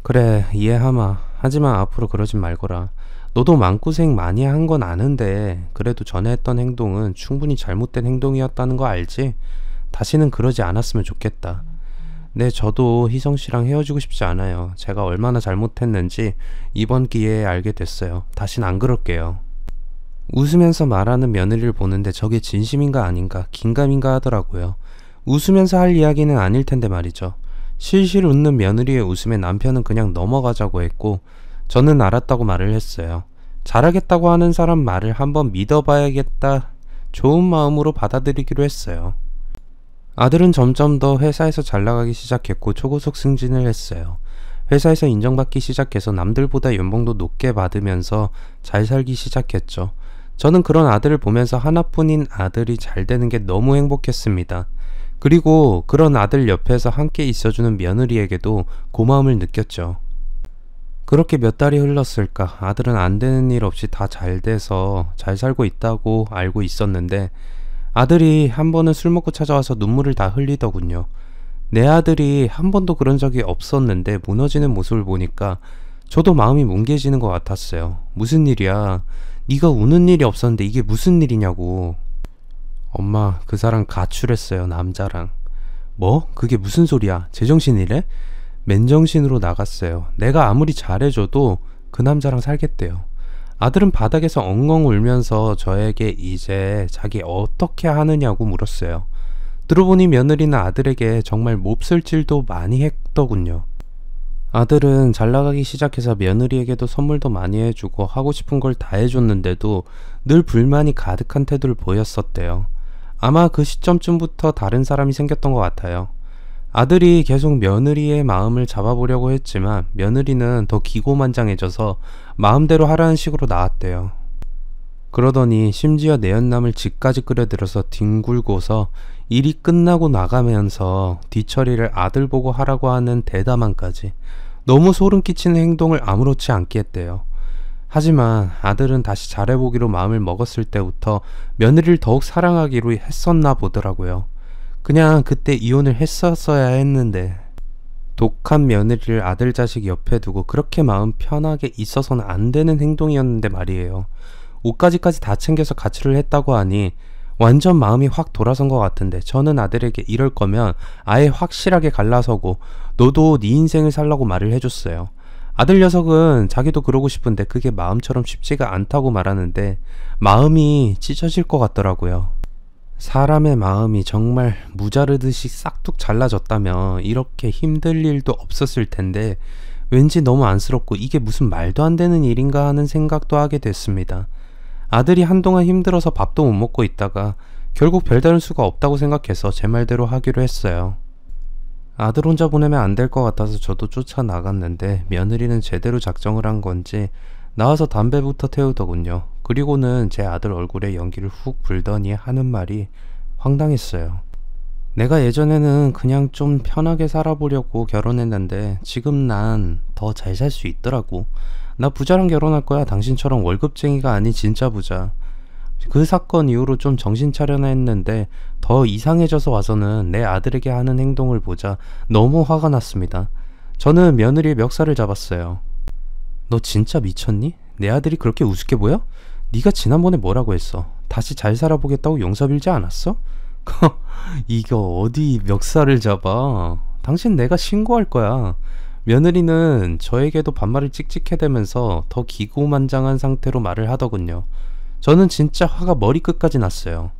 Speaker 1: 그래, 이해하마. 하지만 앞으로 그러진 말거라. 너도 마음고생 많이 한 건 아는데 그래도 전에 했던 행동은 충분히 잘못된 행동이었다는 거 알지? 다시는 그러지 않았으면 좋겠다. 네, 저도 희성씨랑 헤어지고 싶지 않아요. 제가 얼마나 잘못했는지 이번 기회에 알게 됐어요. 다신 안 그럴게요. 웃으면서 말하는 며느리를 보는데 저게 진심인가 아닌가 긴가민가 하더라고요. 웃으면서 할 이야기는 아닐 텐데 말이죠. 실실 웃는 며느리의 웃음에 남편은 그냥 넘어가자고 했고 저는 알았다고 말을 했어요. 잘하겠다고 하는 사람 말을 한번 믿어봐야겠다 좋은 마음으로 받아들이기로 했어요. 아들은 점점 더 회사에서 잘 나가기 시작했고 초고속 승진을 했어요. 회사에서 인정받기 시작해서 남들보다 연봉도 높게 받으면서 잘 살기 시작했죠. 저는 그런 아들을 보면서 하나뿐인 아들이 잘 되는 게 너무 행복했습니다. 그리고 그런 아들 옆에서 함께 있어주는 며느리에게도 고마움을 느꼈죠. 그렇게 몇 달이 흘렀을까. 아들은 안 되는 일 없이 다 잘 돼서 잘 살고 있다고 알고 있었는데 아들이 한 번은 술 먹고 찾아와서 눈물을 다 흘리더군요. 내 아들이 한 번도 그런 적이 없었는데 무너지는 모습을 보니까 저도 마음이 뭉개지는 것 같았어요. 무슨 일이야? 네가 우는 일이 없었는데 이게 무슨 일이냐고. 엄마, 그 사람 가출했어요. 남자랑. 뭐? 그게 무슨 소리야? 제정신이래? 맨정신으로 나갔어요. 내가 아무리 잘해줘도 그 남자랑 살겠대요. 아들은 바닥에서 엉엉 울면서 저에게 이제 자기 어떻게 하느냐고 물었어요. 들어보니 며느리는 아들에게 정말 몹쓸질도 많이 했더군요. 아들은 잘 나가기 시작해서 며느리에게도 선물도 많이 해주고 하고 싶은 걸 다 해줬는데도 늘 불만이 가득한 태도를 보였었대요. 아마 그 시점쯤부터 다른 사람이 생겼던 것 같아요. 아들이 계속 며느리의 마음을 잡아보려고 했지만 며느리는 더 기고만장해져서 마음대로 하라는 식으로 나왔대요. 그러더니 심지어 내연남을 집까지 끌어들여서 뒹굴고서 일이 끝나고 나가면서 뒤처리를 아들 보고 하라고 하는 대담함까지 너무 소름 끼치는 행동을 아무렇지 않게 했대요. 하지만 아들은 다시 잘해보기로 마음을 먹었을 때부터 며느리를 더욱 사랑하기로 했었나 보더라고요. 그냥 그때 이혼을 했었어야 했는데 독한 며느리를 아들 자식 옆에 두고 그렇게 마음 편하게 있어서는 안 되는 행동이었는데 말이에요. 옷까지까지 다 챙겨서 가출을 했다고 하니 완전 마음이 확 돌아선 것 같은데, 저는 아들에게 이럴 거면 아예 확실하게 갈라서고 너도 네 인생을 살라고 말을 해줬어요. 아들 녀석은 자기도 그러고 싶은데 그게 마음처럼 쉽지가 않다고 말하는데 마음이 찢어질 것 같더라고요. 사람의 마음이 정말 무자르듯이 싹둑 잘라졌다면 이렇게 힘들 일도 없었을 텐데 왠지 너무 안쓰럽고 이게 무슨 말도 안 되는 일인가 하는 생각도 하게 됐습니다. 아들이 한동안 힘들어서 밥도 못 먹고 있다가 결국 별다른 수가 없다고 생각해서 제 말대로 하기로 했어요. 아들 혼자 보내면 안 될 것 같아서 저도 쫓아나갔는데 며느리는 제대로 작정을 한 건지 나와서 담배부터 태우더군요. 그리고는 제 아들 얼굴에 연기를 훅 불더니 하는 말이 황당했어요. 내가 예전에는 그냥 좀 편하게 살아보려고 결혼했는데 지금 난 더 잘 살 수 있더라고. 나 부자랑 결혼할 거야. 당신처럼 월급쟁이가 아닌 진짜 부자. 그 사건 이후로 좀 정신 차려나 했는데 더 이상해져서 와서는 내 아들에게 하는 행동을 보자 너무 화가 났습니다. 저는 며느리의 멱살을 잡았어요. 너 진짜 미쳤니? 내 아들이 그렇게 우습게 보여? 네가 지난번에 뭐라고 했어? 다시 잘 살아보겠다고 용서 빌지 않았어? 이거 어디 멱살을 잡아. 당신 내가 신고할 거야. 며느리는 저에게도 반말을 찍찍해대면서 더 기고만장한 상태로 말을 하더군요. 저는 진짜 화가 머리끝까지 났어요.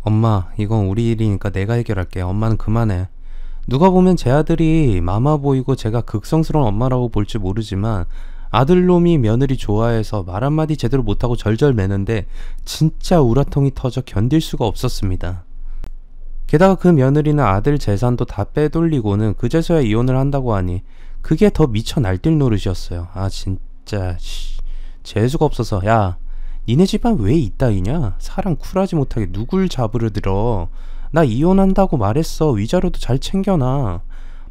Speaker 1: 엄마, 이건 우리 일이니까 내가 해결할게. 엄마는 그만해. 누가 보면 제 아들이 마마 보이고 제가 극성스러운 엄마라고 볼지 모르지만 아들놈이 며느리 좋아해서 말 한마디 제대로 못하고 절절 매는데 진짜 우라통이 터져 견딜 수가 없었습니다. 게다가 그 며느리는 아들 재산도 다 빼돌리고는 그제서야 이혼을 한다고 하니 그게 더 미쳐 날뛸 노릇이었어요. 아 진짜 재수가 없어서. 야, 니네 집안 왜 이따위냐? 사람 쿨하지 못하게 누굴 잡으려 들어. 나 이혼한다고 말했어. 위자료도 잘 챙겨놔.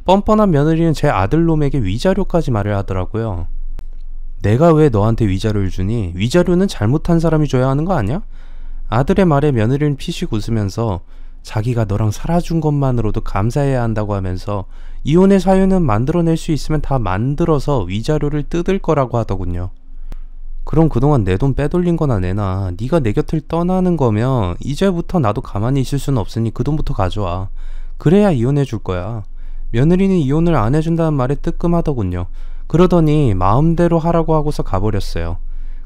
Speaker 1: 뻔뻔한 며느리는 제 아들놈에게 위자료까지 말을 하더라고요. 내가 왜 너한테 위자료를 주니? 위자료는 잘못한 사람이 줘야 하는 거 아니야? 아들의 말에 며느리는 피식 웃으면서 자기가 너랑 살아준 것만으로도 감사해야 한다고 하면서 이혼의 사유는 만들어낼 수 있으면 다 만들어서 위자료를 뜯을 거라고 하더군요. 그럼 그동안 내 돈 빼돌린 거나 내놔. 네가 내 곁을 떠나는 거면 이제부터 나도 가만히 있을 수는 없으니 그 돈부터 가져와. 그래야 이혼해 줄 거야. 며느리는 이혼을 안 해준다는 말에 뜨끔하더군요. 그러더니 마음대로 하라고 하고서 가버렸어요.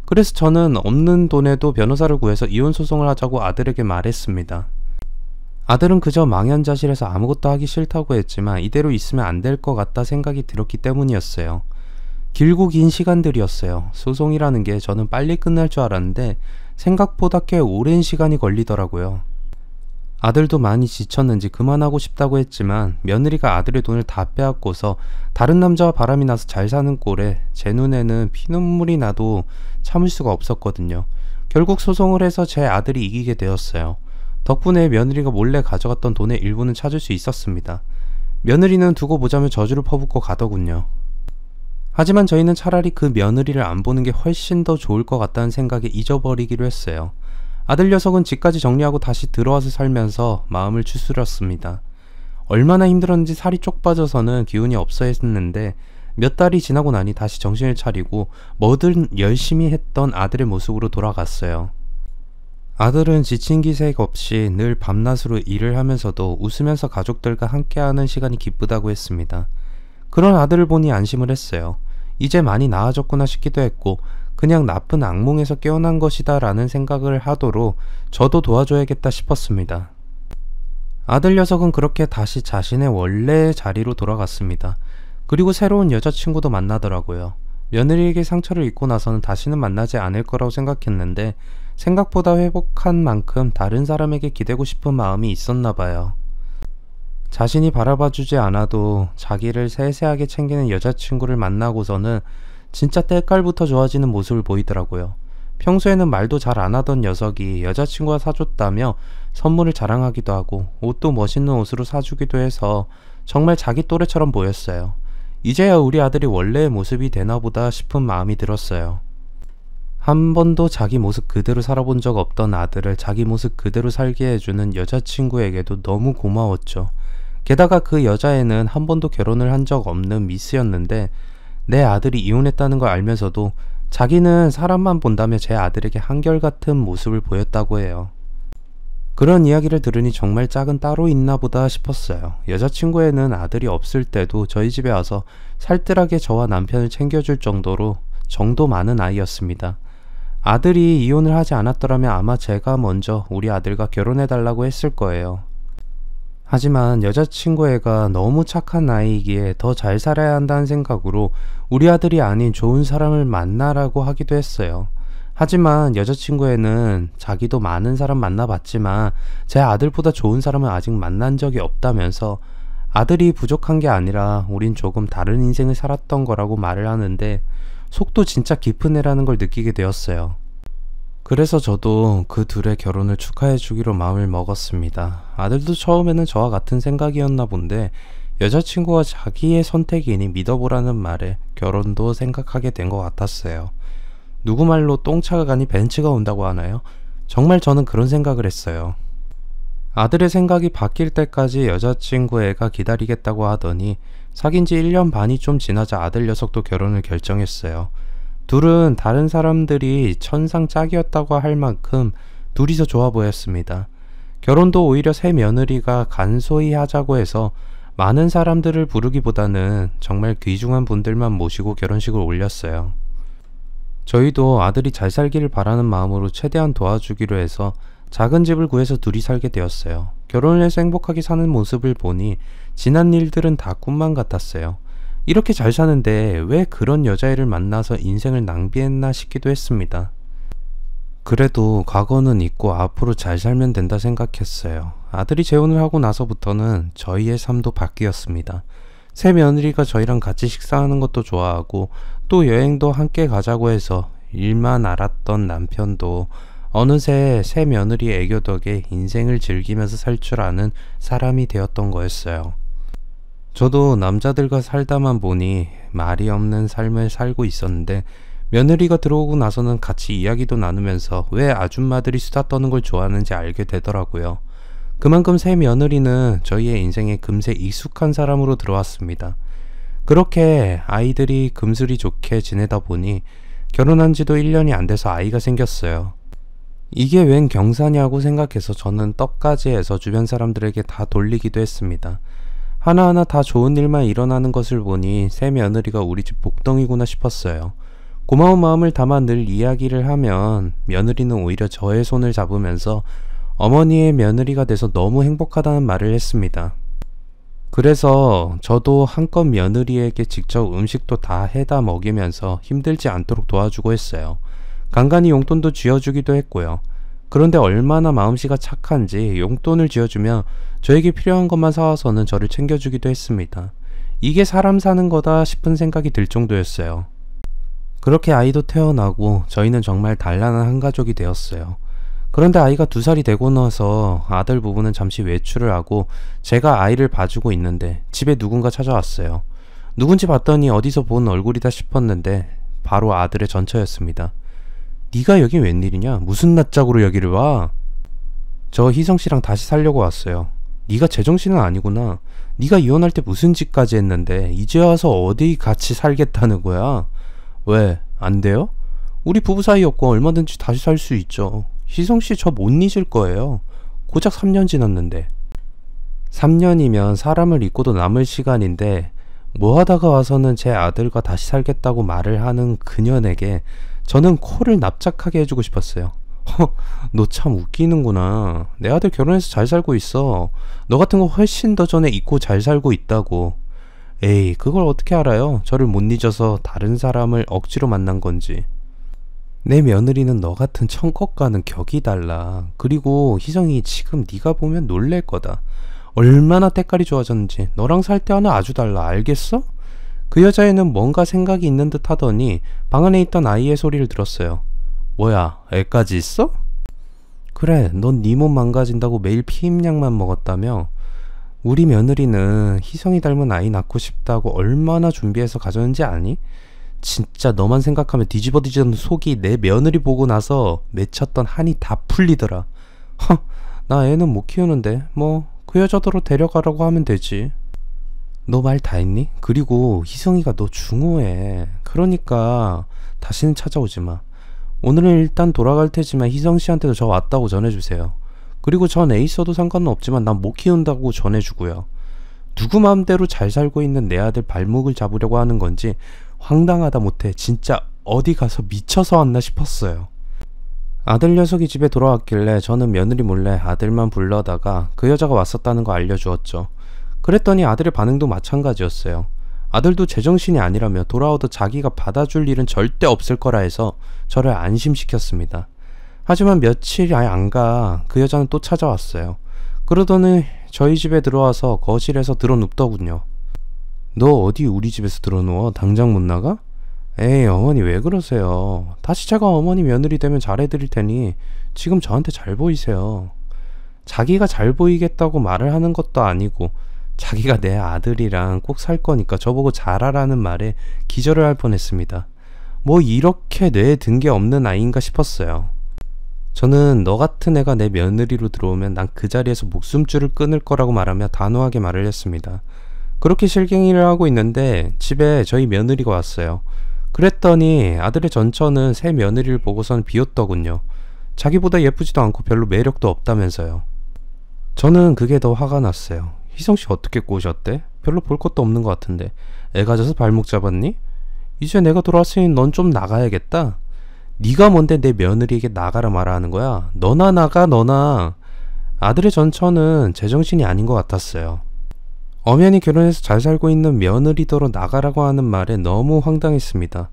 Speaker 1: 그래서 저는 없는 돈에도 변호사를 구해서 이혼 소송을 하자고 아들에게 말했습니다. 아들은 그저 망연자실해서 아무것도 하기 싫다고 했지만 이대로 있으면 안 될 것 같다 생각이 들었기 때문이었어요. 길고 긴 시간들이었어요. 소송이라는 게 저는 빨리 끝날 줄 알았는데 생각보다 꽤 오랜 시간이 걸리더라고요. 아들도 많이 지쳤는지 그만하고 싶다고 했지만 며느리가 아들의 돈을 다 빼앗고서 다른 남자와 바람이 나서 잘 사는 꼴에 제 눈에는 피눈물이 나도 참을 수가 없었거든요. 결국 소송을 해서 제 아들이 이기게 되었어요. 덕분에 며느리가 몰래 가져갔던 돈의 일부는 찾을 수 있었습니다. 며느리는 두고 보자며 저주를 퍼붓고 가더군요. 하지만 저희는 차라리 그 며느리를 안 보는 게 훨씬 더 좋을 것 같다는 생각에 잊어버리기로 했어요. 아들 녀석은 집까지 정리하고 다시 들어와서 살면서 마음을 추스렸습니다. 얼마나 힘들었는지 살이 쪽 빠져서는 기운이 없어 했는데 몇 달이 지나고 나니 다시 정신을 차리고 뭐든 열심히 했던 아들의 모습으로 돌아갔어요. 아들은 지친 기색 없이 늘 밤낮으로 일을 하면서도 웃으면서 가족들과 함께하는 시간이 기쁘다고 했습니다. 그런 아들을 보니 안심을 했어요. 이제 많이 나아졌구나 싶기도 했고 그냥 나쁜 악몽에서 깨어난 것이다 라는 생각을 하도록 저도 도와줘야겠다 싶었습니다. 아들 녀석은 그렇게 다시 자신의 원래 자리로 돌아갔습니다. 그리고 새로운 여자친구도 만나더라고요. 며느리에게 상처를 입고 나서는 다시는 만나지 않을 거라고 생각했는데 생각보다 회복한 만큼 다른 사람에게 기대고 싶은 마음이 있었나 봐요. 자신이 바라봐주지 않아도 자기를 세세하게 챙기는 여자친구를 만나고서는 진짜 때깔부터 좋아지는 모습을 보이더라고요. 평소에는 말도 잘 안 하던 녀석이 여자친구가 사줬다며 선물을 자랑하기도 하고 옷도 멋있는 옷으로 사주기도 해서 정말 자기 또래처럼 보였어요. 이제야 우리 아들이 원래의 모습이 되나보다 싶은 마음이 들었어요. 한 번도 자기 모습 그대로 살아본 적 없던 아들을 자기 모습 그대로 살게 해주는 여자친구에게도 너무 고마웠죠. 게다가 그 여자애는 한 번도 결혼을 한 적 없는 미스였는데 내 아들이 이혼했다는 걸 알면서도 자기는 사람만 본다며 제 아들에게 한결같은 모습을 보였다고 해요. 그런 이야기를 들으니 정말 짝은 따로 있나 보다 싶었어요. 여자친구에는 아들이 없을 때도 저희 집에 와서 살뜰하게 저와 남편을 챙겨줄 정도로 정도 많은 아이였습니다. 아들이 이혼을 하지 않았더라면 아마 제가 먼저 우리 아들과 결혼해달라고 했을 거예요. 하지만 여자친구 애가 너무 착한 아이이기에 더 잘 살아야 한다는 생각으로 우리 아들이 아닌 좋은 사람을 만나라고 하기도 했어요. 하지만 여자친구 애는 자기도 많은 사람 만나봤지만 제 아들보다 좋은 사람은 아직 만난 적이 없다면서 아들이 부족한 게 아니라 우린 조금 다른 인생을 살았던 거라고 말을 하는데 속도 진짜 깊은 애라는 걸 느끼게 되었어요. 그래서 저도 그 둘의 결혼을 축하해 주기로 마음을 먹었습니다. 아들도 처음에는 저와 같은 생각이었나 본데 여자친구가 자기의 선택이니 믿어보라는 말에 결혼도 생각하게 된 것 같았어요. 누구 말로 똥차가 가니 벤츠가 온다고 하나요? 정말 저는 그런 생각을 했어요. 아들의 생각이 바뀔 때까지 여자친구 애가 기다리겠다고 하더니 사귄 지 1년 반이 좀 지나자 아들 녀석도 결혼을 결정했어요. 둘은 다른 사람들이 천상 짝이었다고 할 만큼 둘이서 좋아 보였습니다. 결혼도 오히려 새 며느리가 간소히 하자고 해서 많은 사람들을 부르기보다는 정말 귀중한 분들만 모시고 결혼식을 올렸어요. 저희도 아들이 잘 살기를 바라는 마음으로 최대한 도와주기로 해서 작은 집을 구해서 둘이 살게 되었어요. 결혼을 해서 행복하게 사는 모습을 보니 지난 일들은 다 꿈만 같았어요. 이렇게 잘 사는데 왜 그런 여자애를 만나서 인생을 낭비했나 싶기도 했습니다. 그래도 과거는 잊고 앞으로 잘 살면 된다 생각했어요. 아들이 재혼을 하고 나서부터는 저희의 삶도 바뀌었습니다. 새 며느리가 저희랑 같이 식사하는 것도 좋아하고 또 여행도 함께 가자고 해서 일만 알았던 남편도 어느새 새 며느리 애교 덕에 인생을 즐기면서 살 줄 아는 사람이 되었던 거였어요. 저도 남자들과 살다만 보니 말이 없는 삶을 살고 있었는데 며느리가 들어오고 나서는 같이 이야기도 나누면서 왜 아줌마들이 수다 떠는 걸 좋아하는지 알게 되더라고요. 그만큼 새 며느리는 저희의 인생에 금세 익숙한 사람으로 들어왔습니다. 그렇게 아이들이 금슬이 좋게 지내다 보니 결혼한 지도 1년이 안 돼서 아이가 생겼어요. 이게 웬 경사냐고 생각해서 저는 떡까지 해서 주변 사람들에게 다 돌리기도 했습니다. 하나하나 다 좋은 일만 일어나는 것을 보니 새 며느리가 우리 집 복덩이구나 싶었어요. 고마운 마음을 담아 늘 이야기를 하면 며느리는 오히려 저의 손을 잡으면서 어머니의 며느리가 돼서 너무 행복하다는 말을 했습니다. 그래서 저도 한껏 며느리에게 직접 음식도 다 해다 먹이면서 힘들지 않도록 도와주고 했어요. 간간히 용돈도 쥐어주기도 했고요. 그런데 얼마나 마음씨가 착한지 용돈을 쥐어주면 저에게 필요한 것만 사와서는 저를 챙겨주기도 했습니다. 이게 사람 사는 거다 싶은 생각이 들 정도였어요. 그렇게 아이도 태어나고 저희는 정말 단란한 한 가족이 되었어요. 그런데 아이가 2살이 되고 나서 아들 부부는 잠시 외출을 하고 제가 아이를 봐주고 있는데 집에 누군가 찾아왔어요. 누군지 봤더니 어디서 본 얼굴이다 싶었는데 바로 아들의 전처였습니다. 네가 여기 웬일이냐? 무슨 낯짝으로 여기를 와? 저 희성씨랑 다시 살려고 왔어요. 네가 제정신은 아니구나. 네가 이혼할 때 무슨 짓까지 했는데 이제 와서 어디 같이 살겠다는 거야? 왜? 안 돼요? 우리 부부 사이였고 얼마든지 다시 살 수 있죠. 희성씨 저 못 잊을 거예요. 고작 3년 지났는데. 3년이면 사람을 잊고도 남을 시간인데 뭐 하다가 와서는 제 아들과 다시 살겠다고 말을 하는 그년에게 저는 코를 납작하게 해주고 싶었어요. 너 참 웃기는구나. 내 아들 결혼해서 잘 살고 있어. 너 같은 거 훨씬 더 전에 잊고 잘 살고 있다고. 에이, 그걸 어떻게 알아요? 저를 못 잊어서 다른 사람을 억지로 만난 건지. 내 며느리는 너 같은 천껏가는 격이 달라. 그리고 희성이 지금 네가 보면 놀랄 거다. 얼마나 때깔이 좋아졌는지. 너랑 살 때와는 아주 달라. 알겠어? 그 여자애는 뭔가 생각이 있는 듯 하더니 방 안에 있던 아이의 소리를 들었어요. 뭐야, 애까지 있어? 그래, 넌 네 몸 망가진다고 매일 피임약만 먹었다며? 우리 며느리는 희성이 닮은 아이 낳고 싶다고 얼마나 준비해서 가졌는지 아니? 진짜 너만 생각하면 뒤집어지는 속이 내 며느리 보고 나서 맺혔던 한이 다 풀리더라. 나 애는 못 키우는데 뭐 그 여자더러 데려가라고 하면 되지. 너 말 다 했니? 그리고 희성이가 너 중요해. 그러니까 다시는 찾아오지 마. 오늘은 일단 돌아갈 테지만 희성 씨한테도 저 왔다고 전해주세요. 그리고 전 애 있어도 상관은 없지만 난 못 키운다고 전해주고요. 누구 마음대로 잘 살고 있는 내 아들 발목을 잡으려고 하는 건지 황당하다 못해 진짜 어디 가서 미쳐서 왔나 싶었어요. 아들 녀석이 집에 돌아왔길래 저는 며느리 몰래 아들만 불러다가 그 여자가 왔었다는 거 알려주었죠. 그랬더니 아들의 반응도 마찬가지였어요. 아들도 제정신이 아니라며 돌아오도 자기가 받아줄 일은 절대 없을 거라 해서 저를 안심시켰습니다. 하지만 며칠이 안 가 그 여자는 또 찾아왔어요. 그러더니 저희 집에 들어와서 거실에서 드러눕더군요. 너 어디 우리 집에서 드러누워? 당장 못 나가? 에이 어머니 왜 그러세요? 다시 제가 어머니 며느리 되면 잘해드릴 테니 지금 저한테 잘 보이세요. 자기가 잘 보이겠다고 말을 하는 것도 아니고 자기가 내 아들이랑 꼭 살 거니까 저보고 잘하라는 말에 기절을 할 뻔했습니다. 뭐 이렇게 뇌에 든 게 없는 아이인가 싶었어요. 저는 너 같은 애가 내 며느리로 들어오면 난 그 자리에서 목숨줄을 끊을 거라고 말하며 단호하게 말을 했습니다. 그렇게 실갱이를 하고 있는데 집에 저희 며느리가 왔어요. 그랬더니 아들의 전처는 새 며느리를 보고선 비웃더군요. 자기보다 예쁘지도 않고 별로 매력도 없다면서요. 저는 그게 더 화가 났어요. 희성씨 어떻게 꼬셨대? 별로 볼 것도 없는 것 같은데 애 가져서 발목 잡았니? 이제 내가 돌아왔으니 넌 좀 나가야겠다. 네가 뭔데 내 며느리에게 나가라 말아 하는 거야? 너나 나가 너나. 아들의 전처는 제정신이 아닌 것 같았어요. 엄연히 결혼해서 잘 살고 있는 며느리더러 나가라고 하는 말에 너무 황당했습니다.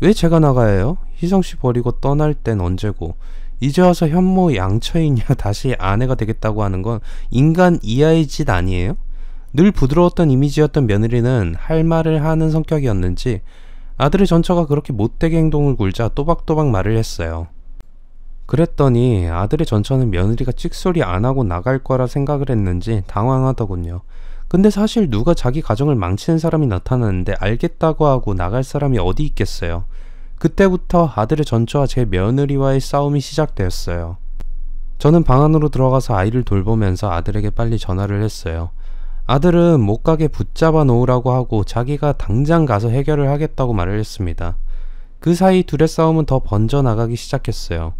Speaker 1: 왜 제가 나가야 해요? 희성씨 버리고 떠날 땐 언제고 이제 와서 현모 양처이냐 다시 아내가 되겠다고 하는 건 인간 이하의 짓 아니에요? 늘 부드러웠던 이미지였던 며느리는 할 말을 하는 성격이었는지 아들의 전처가 그렇게 못되게 행동을 굴자 또박또박 말을 했어요. 그랬더니 아들의 전처는 며느리가 찍소리 안 하고 나갈 거라 생각을 했는지 당황하더군요. 근데 사실 누가 자기 가정을 망치는 사람이 나타났는데 알겠다고 하고 나갈 사람이 어디 있겠어요. 그때부터 아들의 전처와 제 며느리와의 싸움이 시작되었어요. 저는 방 안으로 들어가서 아이를 돌보면서 아들에게 빨리 전화를 했어요. 아들은 못 가게 붙잡아 놓으라고 하고 자기가 당장 가서 해결을 하겠다고 말을 했습니다. 그 사이 둘의 싸움은 더 번져나가기 시작했어요.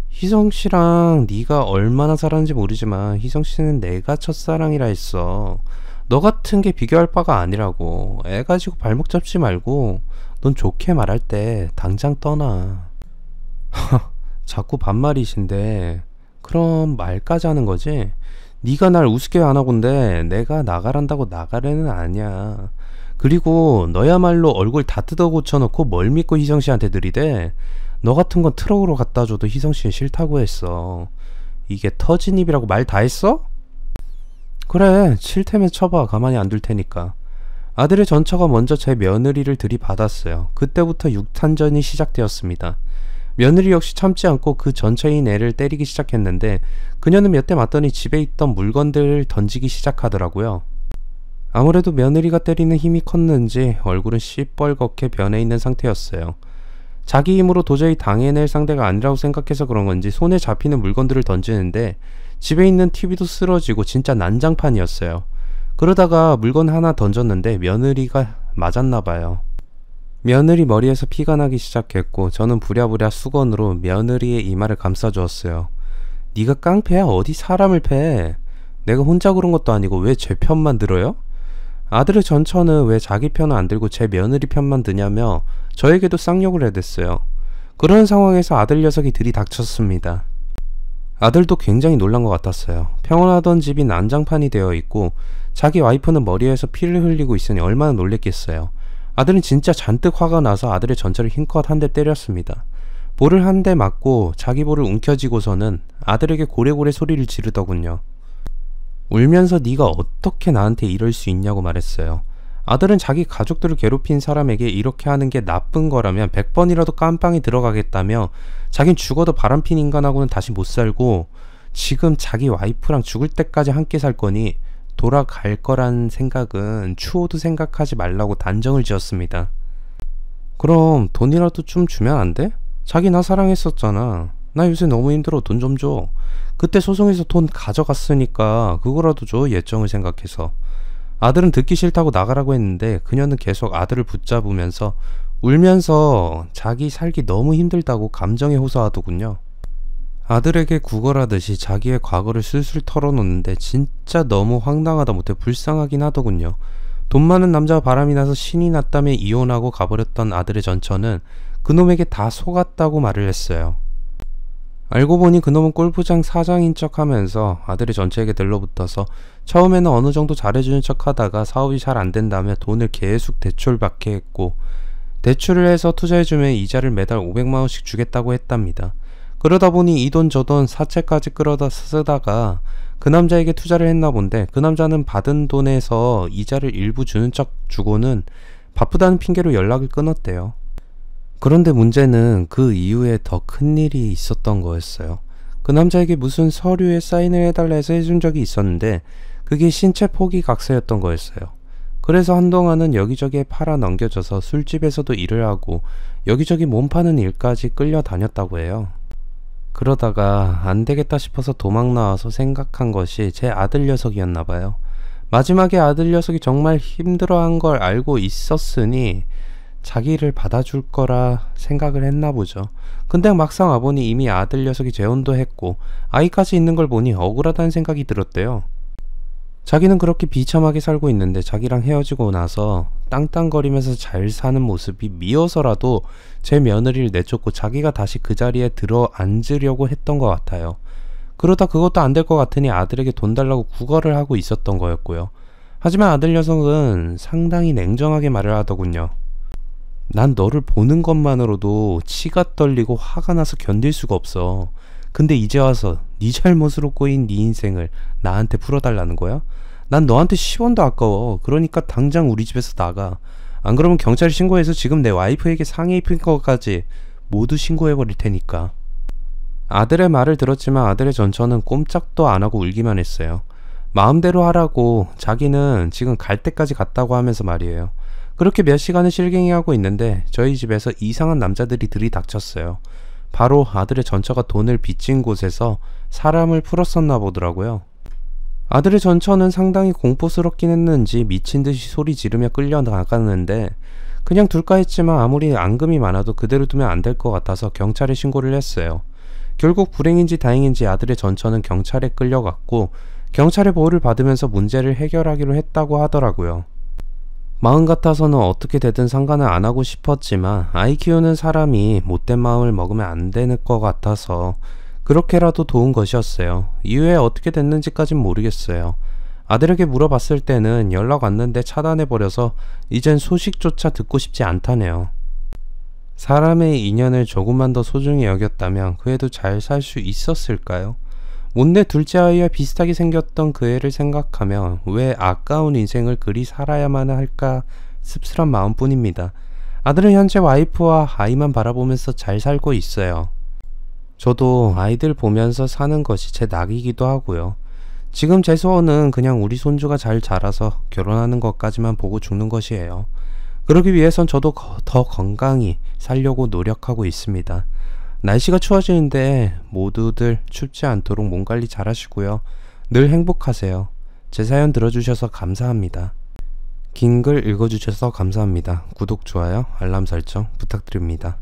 Speaker 1: 희성씨랑 네가 얼마나 살았는지 모르지만 희성씨는 내가 첫사랑이라 했어. 너 같은 게 비교할 바가 아니라고. 애 가지고 발목 잡지 말고 넌 좋게 말할 때 당장 떠나. 자꾸 반말이신데 그럼 말까지 하는 거지? 네가 날 우습게 안 하곤데 내가 나가란다고 나가래는 아니야. 그리고 너야말로 얼굴 다 뜯어 고쳐놓고 뭘 믿고 희성씨한테 들이대? 너 같은 건 트럭으로 갖다 줘도 희성씨는 싫다고 했어. 이게 터진 입이라고 말 다 했어? 그래 칠 테면 쳐봐. 가만히 안 둘 테니까. 아들의 전처가 먼저 제 며느리를 들이받았어요. 그때부터 육탄전이 시작되었습니다. 며느리 역시 참지 않고 그 전처인 애를 때리기 시작했는데 그녀는 몇 대 맞더니 집에 있던 물건들을 던지기 시작하더라고요. 아무래도 며느리가 때리는 힘이 컸는지 얼굴은 시뻘겋게 변해 있는 상태였어요. 자기 힘으로 도저히 당해낼 상대가 아니라고 생각해서 그런 건지 손에 잡히는 물건들을 던지는데 집에 있는 TV도 쓰러지고 진짜 난장판이었어요. 그러다가 물건 하나 던졌는데 며느리가 맞았나봐요. 며느리 머리에서 피가 나기 시작했고 저는 부랴부랴 수건으로 며느리의 이마를 감싸주었어요. 네가 깡패야? 어디 사람을 패? 내가 혼자 그런 것도 아니고 왜 제 편만 들어요? 아들의 전처는 왜 자기 편은 안 들고 제 며느리 편만 드냐며 저에게도 쌍욕을 해댔어요. 그런 상황에서 아들 녀석이 들이닥쳤습니다. 아들도 굉장히 놀란 것 같았어요. 평온하던 집이 난장판이 되어 있고 자기 와이프는 머리에서 피를 흘리고 있으니 얼마나 놀랬겠어요. 아들은 진짜 잔뜩 화가 나서 아들의 전처를 힘껏 한 대 때렸습니다. 볼을 한 대 맞고 자기 볼을 움켜쥐고서는 아들에게 고래고래 소리를 지르더군요. 울면서 네가 어떻게 나한테 이럴 수 있냐고 말했어요. 아들은 자기 가족들을 괴롭힌 사람에게 이렇게 하는 게 나쁜 거라면 100번이라도 깜빵에 들어가겠다며 자긴 죽어도 바람핀 인간하고는 다시 못 살고 지금 자기 와이프랑 죽을 때까지 함께 살 거니 돌아갈 거란 생각은 추호도 생각하지 말라고 단정을 지었습니다. 그럼 돈이라도 좀 주면 안 돼? 자기 나 사랑했었잖아. 나 요새 너무 힘들어. 돈 좀 줘. 그때 소송에서 돈 가져갔으니까 그거라도 줘. 예정을 생각해서. 아들은 듣기 싫다고 나가라고 했는데 그녀는 계속 아들을 붙잡으면서 울면서 자기 살기 너무 힘들다고 감정에 호소하더군요. 아들에게 구걸하듯이 자기의 과거를 술술 털어놓는데 진짜 너무 황당하다 못해 불쌍하긴 하더군요. 돈 많은 남자와 바람이 나서 신이 났다며 이혼하고 가버렸던 아들의 전처는 그놈에게 다 속았다고 말을 했어요. 알고 보니 그놈은 골프장 사장인 척 하면서 아들의 전처에게 들러붙어서 처음에는 어느 정도 잘해주는 척 하다가 사업이 잘 안 된다며 돈을 계속 대출받게 했고, 대출을 해서 투자해주면 이자를 매달 500만원씩 주겠다고 했답니다. 그러다 보니 이 돈 저 돈 사채까지 끌어다 쓰다가 그 남자에게 투자를 했나 본데, 그 남자는 받은 돈에서 이자를 일부 주는 척 주고는 바쁘다는 핑계로 연락을 끊었대요. 그런데 문제는 그 이후에 더 큰 일이 있었던 거였어요. 그 남자에게 무슨 서류에 사인을 해달라 해서 해준 적이 있었는데 그게 신체 포기각서였던 거였어요. 그래서 한동안은 여기저기에 팔아 넘겨져서 술집에서도 일을 하고 여기저기 몸 파는 일까지 끌려다녔다고 해요. 그러다가 안 되겠다 싶어서 도망 나와서 생각한 것이 제 아들 녀석이었나 봐요. 마지막에 아들 녀석이 정말 힘들어한 걸 알고 있었으니 자기를 받아줄 거라 생각을 했나 보죠. 근데 막상 와보니 이미 아들 녀석이 재혼도 했고 아이까지 있는 걸 보니 억울하다는 생각이 들었대요. 자기는 그렇게 비참하게 살고 있는데 자기랑 헤어지고 나서 땅땅거리면서 잘 사는 모습이 미워서라도 제 며느리를 내쫓고 자기가 다시 그 자리에 들어 앉으려고 했던 것 같아요. 그러다 그것도 안 될 것 같으니 아들에게 돈 달라고 구걸을 하고 있었던 거였고요. 하지만 아들 녀석은 상당히 냉정하게 말을 하더군요. 난 너를 보는 것만으로도 치가 떨리고 화가 나서 견딜 수가 없어. 근데 이제 와서 네 잘못으로 꼬인 네 인생을 나한테 풀어달라는 거야? 난 너한테 10원도 아까워. 그러니까 당장 우리 집에서 나가. 안 그러면 경찰에 신고해서 지금 내 와이프에게 상해 입힌 것까지 모두 신고해버릴 테니까. 아들의 말을 들었지만 아들의 전처는 꼼짝도 안 하고 울기만 했어요. 마음대로 하라고 자기는 지금 갈 때까지 갔다고 하면서 말이에요. 그렇게 몇 시간을 실갱이하고 있는데 저희 집에서 이상한 남자들이 들이닥쳤어요. 바로 아들의 전처가 돈을 빚진 곳에서 사람을 풀었었나 보더라고요. 아들의 전처는 상당히 공포스럽긴 했는지 미친듯이 소리 지르며 끌려나가는데 그냥 둘까 했지만 아무리 앙금이 많아도 그대로 두면 안 될 것 같아서 경찰에 신고를 했어요. 결국 불행인지 다행인지 아들의 전처는 경찰에 끌려갔고 경찰의 보호를 받으면서 문제를 해결하기로 했다고 하더라고요. 마음 같아서는 어떻게 되든 상관을 안 하고 싶었지만 아이 키우는 사람이 못된 마음을 먹으면 안 되는 것 같아서 그렇게라도 도운 것이었어요. 이후에 어떻게 됐는지까진 모르겠어요. 아들에게 물어봤을 때는 연락 왔는데 차단해버려서 이젠 소식조차 듣고 싶지 않다네요. 사람의 인연을 조금만 더 소중히 여겼다면 그 애도 잘 살 수 있었을까요? 못내 둘째 아이와 비슷하게 생겼던 그 애를 생각하며 왜 아까운 인생을 그리 살아야만 할까 씁쓸한 마음뿐입니다. 아들은 현재 와이프와 아이만 바라보면서 잘 살고 있어요. 저도 아이들 보면서 사는 것이 제 낙이기도 하고요. 지금 제 소원은 그냥 우리 손주가 잘 자라서 결혼하는 것까지만 보고 죽는 것이에요. 그러기 위해선 저도 더 건강히 살려고 노력하고 있습니다. 날씨가 추워지는데 모두들 춥지 않도록 몸 관리 잘 하시고요. 늘 행복하세요. 제 사연 들어주셔서 감사합니다. 긴 글 읽어주셔서 감사합니다. 구독, 좋아요, 알람 설정 부탁드립니다.